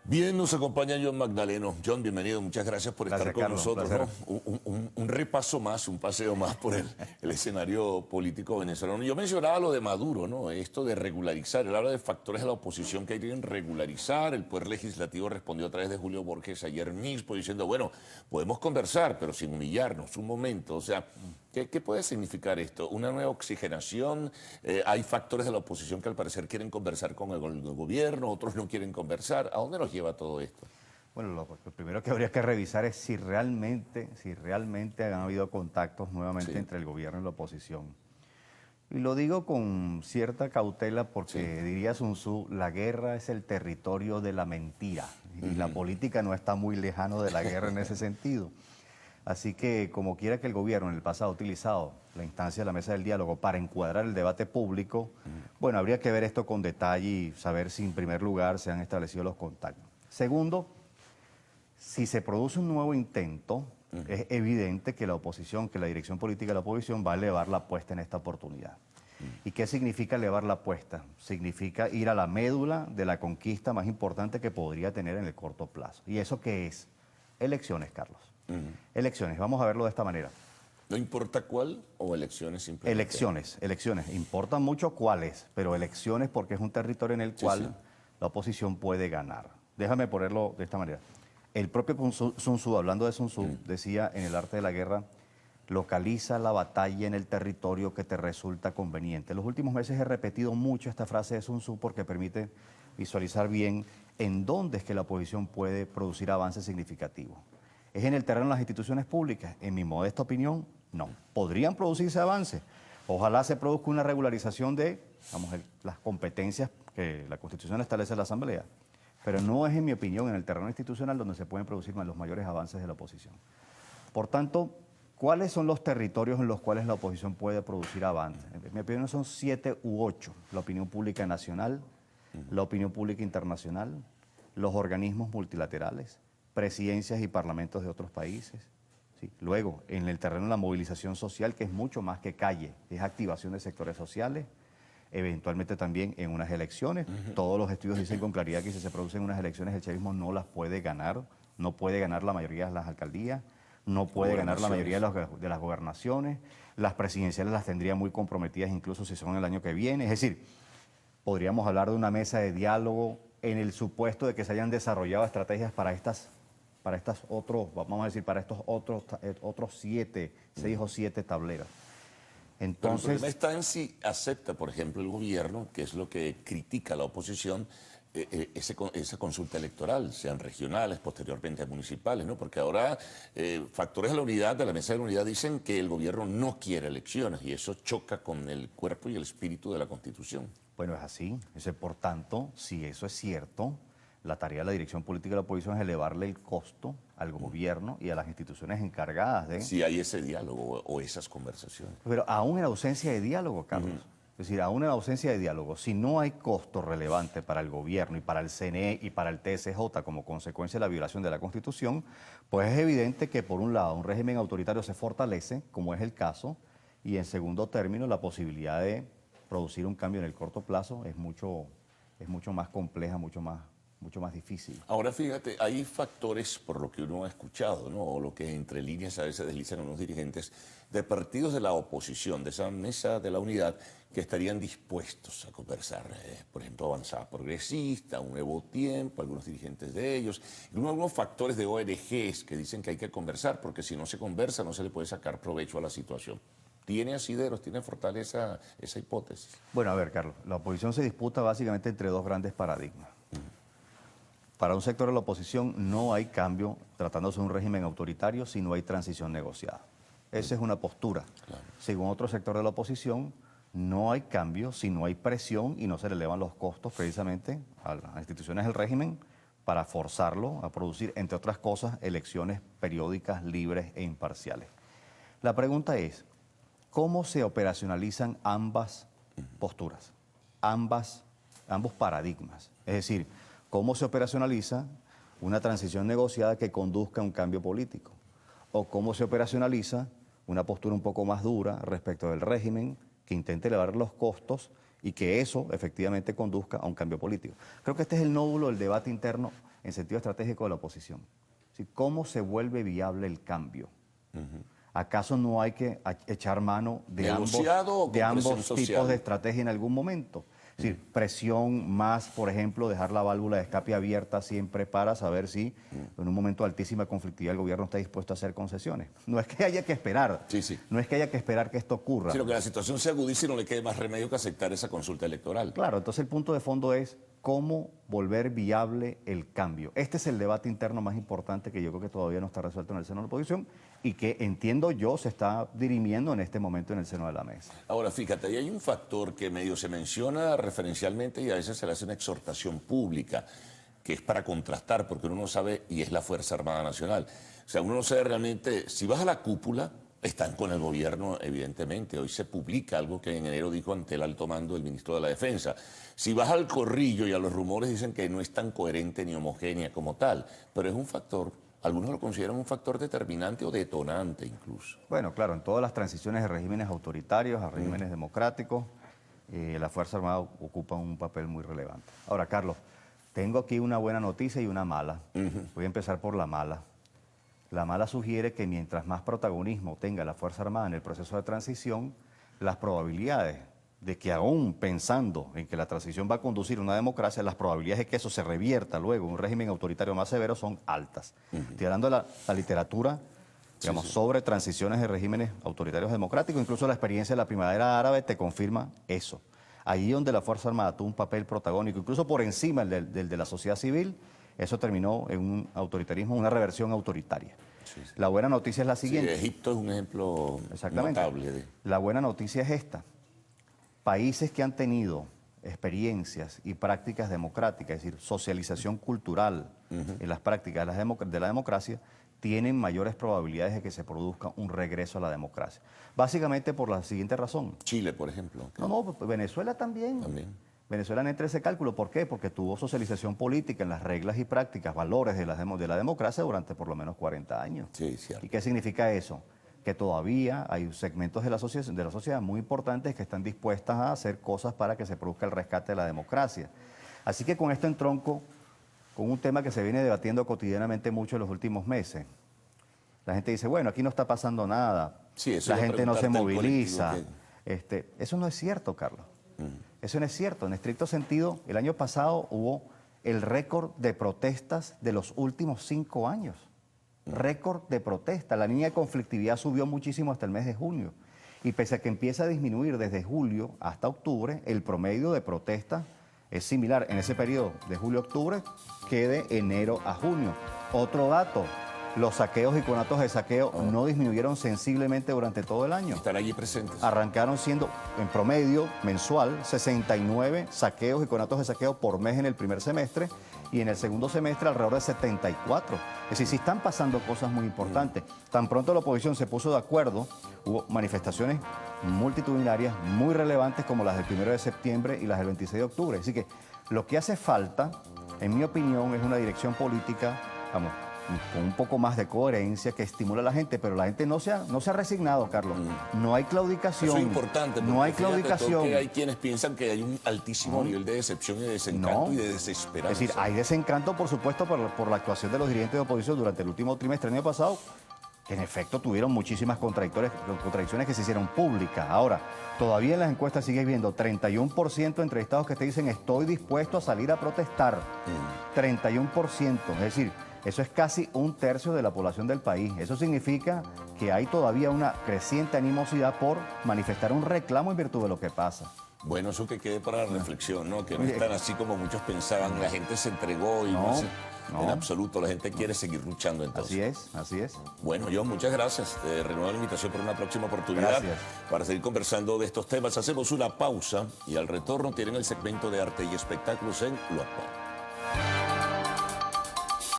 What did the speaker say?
Bien, nos acompaña John Magdaleno. John, bienvenido, muchas gracias por estar Gracias, con Carlos, nosotros, un ¿no? placer. Un repaso más, un paseo más por el escenario político venezolano. Yo mencionaba lo de Maduro, ¿no? Esto de regularizar, él habla de factores de la oposición que hay que regularizar. El Poder Legislativo respondió a través de Julio Borges ayer mismo diciendo, bueno, podemos conversar, pero sin humillarnos, un momento. O sea, ¿qué puede significar esto? ¿Una nueva oxigenación? Hay factores de la oposición que al parecer quieren conversar con el gobierno, otros no quieren conversar. ¿A dónde nos lleva todo esto? Bueno, lo primero que habría que revisar es si realmente han habido contactos nuevamente Sí, entre el gobierno y la oposición. Y lo digo con cierta cautela sí. porque diría Sun Tzu, la guerra es el territorio de la mentira y la política no está muy lejano de la guerra en ese sentido. Así que como quiera que el gobierno en el pasado ha utilizado la instancia de la mesa del diálogo para encuadrar el debate público, bueno, habría que ver esto con detalle y saber si en primer lugar se han establecido los contactos. Segundo, si se produce un nuevo intento, es evidente que la oposición, que la dirección política de la oposición va a elevar la apuesta en esta oportunidad. ¿Y qué significa elevar la apuesta? Significa ir a la médula de la conquista más importante que podría tener en el corto plazo. ¿Y eso qué es? Elecciones, Carlos. Elecciones, vamos a verlo de esta manera. No importa cuál o elecciones simplemente. Elecciones. Importan mucho cuáles, pero elecciones porque es un territorio en el Sí, sí. cual la oposición puede ganar. Déjame ponerlo de esta manera. El propio Sun Tzu, hablando de Sun Tzu, decía en El arte de la guerra, localiza la batalla en el territorio que te resulta conveniente. En los últimos meses he repetido mucho esta frase de Sun Tzu porque permite visualizar bien en dónde es que la oposición puede producir avances significativos. ¿Es en el terreno de las instituciones públicas? En mi modesta opinión, no. ¿Podrían producirse avances? Ojalá se produzca una regularización de las competencias que la Constitución establece a la Asamblea. Pero no es, en mi opinión, en el terreno institucional donde se pueden producir los mayores avances de la oposición. Por tanto, ¿cuáles son los territorios en los cuales la oposición puede producir avances? En mi opinión son 7 u 8. La opinión pública nacional, la opinión pública internacional, los organismos multilaterales, presidencias y parlamentos de otros países. ¿Sí? Luego, en el terreno de la movilización social, que es mucho más que calle, es activación de sectores sociales, eventualmente también en unas elecciones. Todos los estudios dicen con claridad que si se producen unas elecciones el chavismo no las puede ganar, no puede ganar la mayoría de las alcaldías, no puede ganar la mayoría de las gobernaciones, las presidenciales las tendría muy comprometidas incluso si son el año que viene. Es decir, podríamos hablar de una mesa de diálogo en el supuesto de que se hayan desarrollado estrategias para otros 6 o 7 tableras. Pero el problema Entonces, está en si acepta, por ejemplo, el gobierno, que es lo que critica la oposición, esa consulta electoral, sean regionales, posteriormente municipales, ¿no? Porque ahora factores de la unidad, de la mesa de la unidad, dicen que el gobierno no quiere elecciones y eso choca con el cuerpo y el espíritu de la Constitución. bueno, es así. Por tanto, si eso es cierto, la tarea de la dirección política de la oposición es elevarle el costo al gobierno y a las instituciones encargadas de... Si hay ese diálogo o esas conversaciones. Pero aún en ausencia de diálogo, Carlos. Es decir, aún en ausencia de diálogo, si no hay costo relevante para el gobierno y para el CNE y para el TSJ como consecuencia de la violación de la Constitución, pues es evidente que por un lado un régimen autoritario se fortalece, como es el caso, y en segundo término la posibilidad de producir un cambio en el corto plazo es mucho más compleja, mucho más difícil. Ahora fíjate, hay factores, por lo que uno ha escuchado, ¿no? O lo que entre líneas a veces deslizan unos dirigentes de partidos de la oposición, de esa mesa de la unidad, que estarían dispuestos a conversar. Por ejemplo, Avanzada Progresista, Un Nuevo Tiempo, algunos dirigentes de ellos, y algunos factores de ONGs que dicen que hay que conversar, porque si no se conversa no se le puede sacar provecho a la situación. ¿Tiene asideros, tiene fortaleza esa hipótesis? Bueno, a ver, Carlos, la oposición se disputa básicamente entre dos grandes paradigmas. Para un sector de la oposición no hay cambio tratándose de un régimen autoritario si no hay transición negociada. Esa es una postura. Claro. Según otro sector de la oposición, no hay cambio si no hay presión y no se le elevan los costos precisamente a las instituciones del régimen para forzarlo a producir, entre otras cosas, elecciones periódicas, libres e imparciales. La pregunta es, ¿cómo se operacionalizan ambas posturas, ambos paradigmas? Es decir, ¿cómo se operacionaliza una transición negociada que conduzca a un cambio político? ¿O cómo se operacionaliza una postura un poco más dura respecto del régimen que intente elevar los costos y que eso efectivamente conduzca a un cambio político. Creo que este es el nódulo del debate interno en sentido estratégico de la oposición. ¿Sí? ¿Cómo se vuelve viable el cambio? ¿Acaso no hay que echar mano de ambos tipos de estrategia en algún momento? Es decir, presión más, por ejemplo, dejar la válvula de escape abierta siempre para saber si en un momento de altísima conflictividad el gobierno está dispuesto a hacer concesiones. No es que haya que esperar, no es que haya que esperar que esto ocurra. Sino que la situación se agudice y no le quede más remedio que aceptar esa consulta electoral. Claro, entonces el punto de fondo es cómo volver viable el cambio. Este es el debate interno más importante que yo creo que todavía no está resuelto en el seno de la oposición y que entiendo yo se está dirimiendo en este momento en el seno de la mesa. Ahora, fíjate, ahí hay un factor que medio se menciona referencialmente y a veces se le hace una exhortación pública, que es para contrastar, porque uno no sabe, y es la Fuerza Armada Nacional. O sea, uno no sabe realmente, si vas a la cúpula, están con el gobierno, evidentemente. Hoy se publica algo que en enero dijo ante el alto mando el ministro de la Defensa. Si vas al corrillo y a los rumores dicen que no es tan coherente ni homogénea como tal, pero es un factor, algunos lo consideran un factor determinante o detonante incluso. Bueno, claro, en todas las transiciones de regímenes autoritarios a regímenes democráticos, la Fuerza Armada ocupa un papel muy relevante. Ahora, Carlos, tengo aquí una buena noticia y una mala. Voy a empezar por la mala. La mala sugiere que mientras más protagonismo tenga la Fuerza Armada en el proceso de transición, las probabilidades de que aún pensando en que la transición va a conducir a una democracia, las probabilidades de que eso se revierta luego en un régimen autoritario más severo son altas. Estoy hablando de la literatura, digamos, sobre transiciones de regímenes autoritarios democráticos, incluso la experiencia de la primavera árabe te confirma eso. Allí donde la Fuerza Armada tuvo un papel protagónico, incluso por encima del de la sociedad civil, eso terminó en un autoritarismo, una reversión autoritaria. La buena noticia es la siguiente. Egipto es un ejemplo notable. La buena noticia es esta. Países que han tenido experiencias y prácticas democráticas, es decir, socialización cultural en las prácticas de la democracia, tienen mayores probabilidades de que se produzca un regreso a la democracia. Básicamente por la siguiente razón. Chile, por ejemplo. No, Venezuela también. Venezuela no entra en ese cálculo. ¿Por qué? Porque tuvo socialización política en las reglas y prácticas, valores de la democracia durante por lo menos 40 años. Sí, cierto. ¿Y qué significa eso? Que todavía hay segmentos de la sociedad muy importantes que están dispuestas a hacer cosas para que se produzca el rescate de la democracia. Así que con esto entronco con un tema que se viene debatiendo cotidianamente mucho en los últimos meses. La gente dice, bueno, aquí no está pasando nada, la gente no se moviliza. Eso no es cierto, Carlos. Eso no es cierto. En estricto sentido, el año pasado hubo el récord de protestas de los últimos 5 años. Récord de protesta. La línea de conflictividad subió muchísimo hasta el mes de junio. Y pese a que empieza a disminuir desde julio hasta octubre, el promedio de protestas es similar en ese periodo de julio a octubre que de enero a junio. Otro dato, los saqueos y conatos de saqueo no disminuyeron sensiblemente durante todo el año. Están allí presentes. Arrancaron siendo, en promedio, mensual, 69 saqueos y conatos de saqueo por mes en el primer semestre y en el segundo semestre alrededor de 74. Es decir, sí están pasando cosas muy importantes. Tan pronto la oposición se puso de acuerdo, hubo manifestaciones multitudinarias muy relevantes como las del 1 de septiembre y las del 26 de octubre. Así que lo que hace falta, en mi opinión, es una dirección política, vamos, con un poco más de coherencia que estimula a la gente, pero la gente no se ha resignado, Carlos. No hay claudicación. Eso es importante. No hay claudicación. Que hay quienes piensan que hay un altísimo nivel de decepción y de desencanto y de desesperanza. Es decir, hay desencanto, por supuesto, por la actuación de los dirigentes de oposición durante el último trimestre del año pasado, que en efecto tuvieron muchísimas contradicciones que se hicieron públicas. Ahora, todavía en las encuestas sigue viendo 31% de entrevistados que te dicen estoy dispuesto a salir a protestar. 31%. Es decir, eso es casi 1/3 de la población del país. Eso significa que hay todavía una creciente animosidad por manifestar un reclamo en virtud de lo que pasa. Bueno, eso que quede para la reflexión, ¿no? Que no es tan así como muchos pensaban. La gente se entregó y no. En absoluto. La gente quiere seguir luchando entonces. Así es. Bueno, John, muchas gracias. Te renuevo la invitación para una próxima oportunidad. Gracias. Para seguir conversando de estos temas. Hacemos una pausa y al retorno tienen el segmento de arte y espectáculos en Lo Actual.